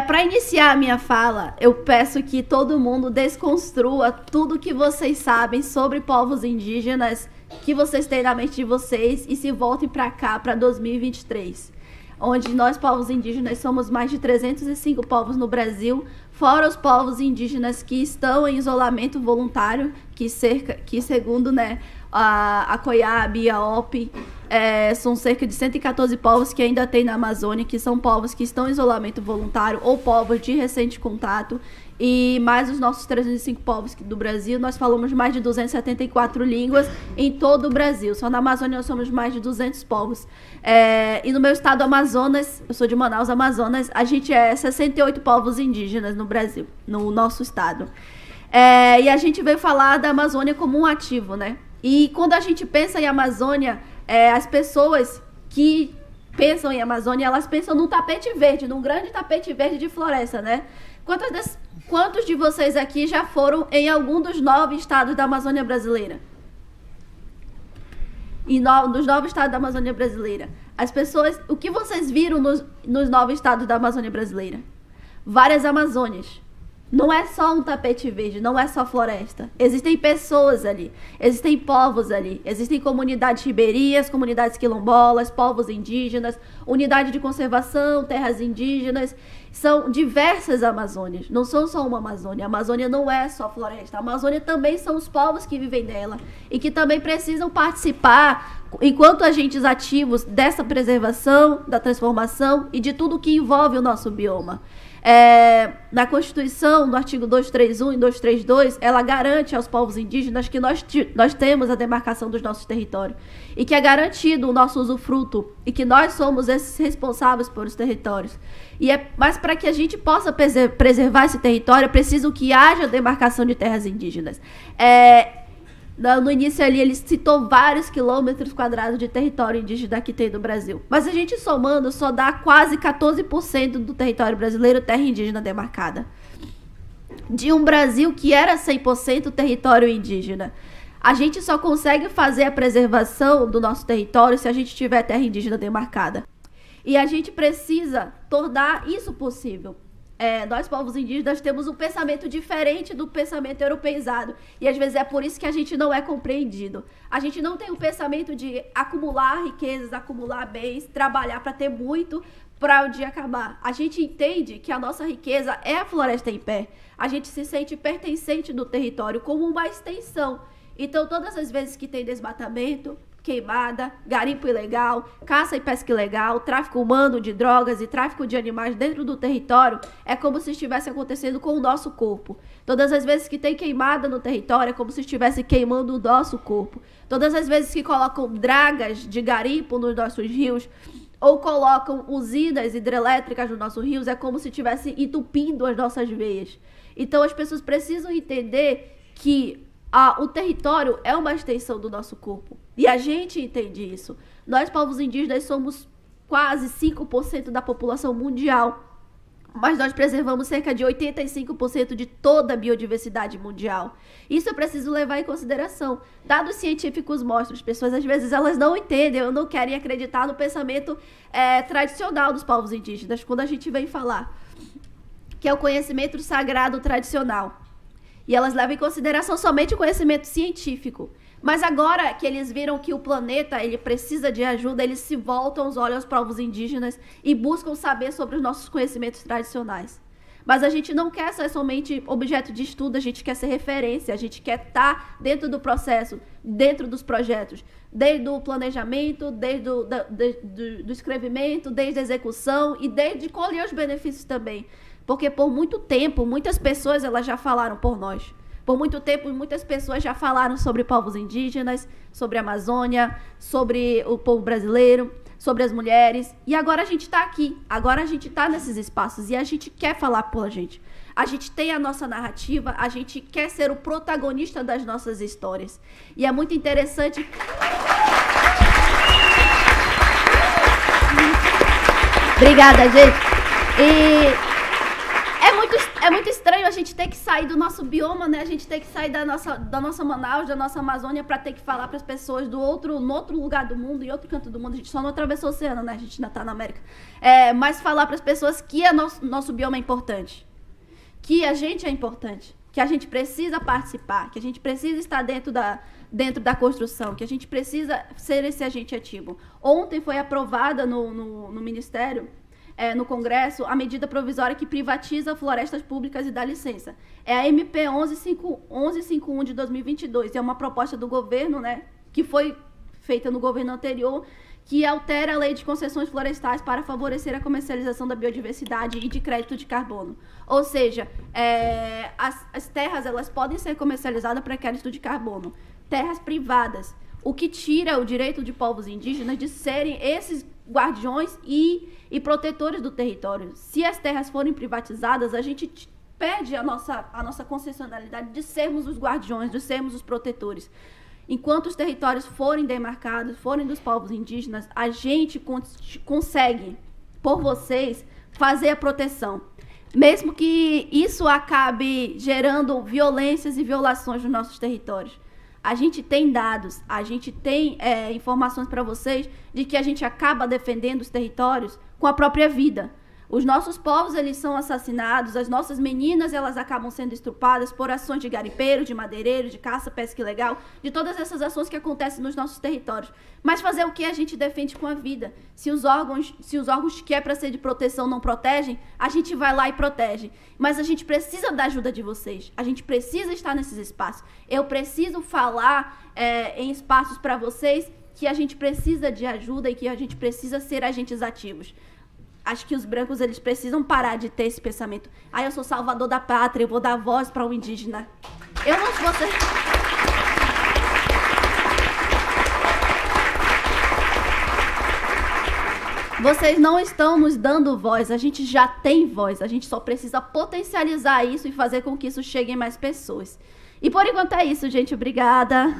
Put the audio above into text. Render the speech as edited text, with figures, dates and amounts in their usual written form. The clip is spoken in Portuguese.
Para iniciar a minha fala, eu peço que todo mundo desconstrua tudo que vocês sabem sobre povos indígenas, que vocês têm na mente de vocês, e se voltem para cá, para 2023, onde nós, povos indígenas, somos mais de 305 povos no Brasil, fora os povos indígenas que estão em isolamento voluntário, que segundo, né, a COIAB e a OP, são cerca de 114 povos que ainda tem na Amazônia, que são povos que estão em isolamento voluntário ou povos de recente contato, e mais os nossos 305 povos do Brasil. Nós falamos mais de 274 línguas em todo o Brasil. Só na Amazônia nós somos mais de 200 povos. E no meu estado, Amazonas, eu sou de Manaus, Amazonas, a gente é 68 povos indígenas no Brasil, no nosso estado. E a gente veio falar da Amazônia como um ativo, né? E quando a gente pensa em Amazônia, as pessoas que pensam em Amazônia, elas pensam num tapete verde, num grande tapete verde de floresta, né? Quantos de vocês aqui já foram em algum dos 9 estados da Amazônia brasileira? Dos 9 estados da Amazônia brasileira. As pessoas, o que vocês viram nos 9 estados da Amazônia brasileira? Várias Amazônias. Não é só um tapete verde, não é só floresta. Existem pessoas ali, existem povos ali, existem comunidades ribeirinhas, comunidades quilombolas, povos indígenas, unidade de conservação, terras indígenas. São diversas Amazônias, não são só uma Amazônia. A Amazônia não é só floresta, a Amazônia também são os povos que vivem nela e que também precisam participar, enquanto agentes ativos, dessa preservação, da transformação e de tudo que envolve o nosso bioma. Na Constituição, no artigo 231 e 232, ela garante aos povos indígenas que nós temos a demarcação dos nossos territórios e que é garantido o nosso usufruto e que nós somos esses responsáveis por os territórios. Mas para que a gente possa preservar esse território, é preciso que haja demarcação de terras indígenas. No início ali, ele citou vários quilômetros quadrados de território indígena que tem no Brasil. Mas a gente somando, só dá quase 14% do território brasileiro terra indígena demarcada. De um Brasil que era 100% território indígena. A gente só consegue fazer a preservação do nosso território se a gente tiver terra indígena demarcada. E a gente precisa tornar isso possível. Nós, povos indígenas, temos um pensamento diferente do pensamento europeizado. E às vezes é por isso que a gente não é compreendido. A gente não tem o pensamento de acumular riquezas, acumular bens, trabalhar para ter muito para o dia acabar. A gente entende que a nossa riqueza é a floresta em pé. A gente se sente pertencente do território como uma extensão. Então, todas as vezes que tem desmatamento, queimada, garimpo ilegal, caça e pesca ilegal, tráfico humano de drogas e tráfico de animais dentro do território, é como se estivesse acontecendo com o nosso corpo. Todas as vezes que tem queimada no território, é como se estivesse queimando o nosso corpo. Todas as vezes que colocam dragas de garimpo nos nossos rios, ou colocam usinas hidrelétricas nos nossos rios, é como se estivesse entupindo as nossas veias. Então as pessoas precisam entender que o território é uma extensão do nosso corpo. E a gente entende isso. Nós, povos indígenas, somos quase 5% da população mundial. Mas nós preservamos cerca de 85% de toda a biodiversidade mundial. Isso eu preciso levar em consideração. Dados científicos mostram, as pessoas às vezes elas não entendem ou não querem acreditar no pensamento tradicional dos povos indígenas, quando a gente vem falar, que é o conhecimento sagrado tradicional. E elas levam em consideração somente o conhecimento científico. Mas agora que eles viram que o planeta ele precisa de ajuda, eles se voltam os olhos aos povos indígenas e buscam saber sobre os nossos conhecimentos tradicionais. Mas a gente não quer ser somente objeto de estudo, a gente quer ser referência, a gente quer estar dentro do processo, dentro dos projetos, desde o planejamento, desde do escrevimento, desde a execução e desde colher os benefícios também. Porque por muito tempo, muitas pessoas elas já falaram por nós. Por muito tempo, muitas pessoas já falaram sobre povos indígenas, sobre a Amazônia, sobre o povo brasileiro, sobre as mulheres. E agora a gente está aqui, agora a gente está nesses espaços e a gente quer falar por gente. A gente tem a nossa narrativa, a gente quer ser o protagonista das nossas histórias. E é muito interessante... Obrigada, gente. E... É muito estranho a gente ter que sair do nosso bioma, né? A gente ter que sair da nossa Manaus, da nossa Amazônia, para ter que falar para as pessoas no outro lugar do mundo, em outro canto do mundo. A gente só não atravessou o oceano, né? A gente ainda tá na América. Mas falar para as pessoas que nosso bioma é importante, que a gente é importante, que a gente precisa participar, que a gente precisa estar dentro da construção, que a gente precisa ser esse agente ativo. Ontem foi aprovada no Ministério, no Congresso, a medida provisória que privatiza florestas públicas e dá licença. É a MP 1151 de 2022. É uma proposta do governo, né, que foi feita no governo anterior, que altera a lei de concessões florestais para favorecer a comercialização da biodiversidade e de crédito de carbono. Ou seja, as terras elas podem ser comercializadas para crédito de carbono. Terras privadas, o que tira o direito de povos indígenas de serem esses guardiões e protetores do território. Se as terras forem privatizadas, a gente perde a nossa concessionalidade de sermos os guardiões, de sermos os protetores. Enquanto os territórios forem demarcados, forem dos povos indígenas, a gente consegue, por vocês, fazer a proteção. Mesmo que isso acabe gerando violências e violações nos nossos territórios. A gente tem dados, a gente tem informações para vocês de que a gente acaba defendendo os territórios com a própria vida. Os nossos povos, eles são assassinados, as nossas meninas, elas acabam sendo estrupadas por ações de garimpeiros, de madeireiros, de caça, pesca ilegal, de todas essas ações que acontecem nos nossos territórios. Mas fazer o que a gente defende com a vida? Se os órgãos que é para ser de proteção não protegem, a gente vai lá e protege. Mas a gente precisa da ajuda de vocês. A gente precisa estar nesses espaços. Eu preciso falar em espaços para vocês que a gente precisa de ajuda e que a gente precisa ser agentes ativos. Acho que os brancos, eles precisam parar de ter esse pensamento. Eu sou salvador da pátria, eu vou dar voz para o indígena. Eu não vou ser... Vocês não estão nos dando voz, a gente já tem voz. A gente só precisa potencializar isso e fazer com que isso chegue em mais pessoas. E por enquanto é isso, gente. Obrigada.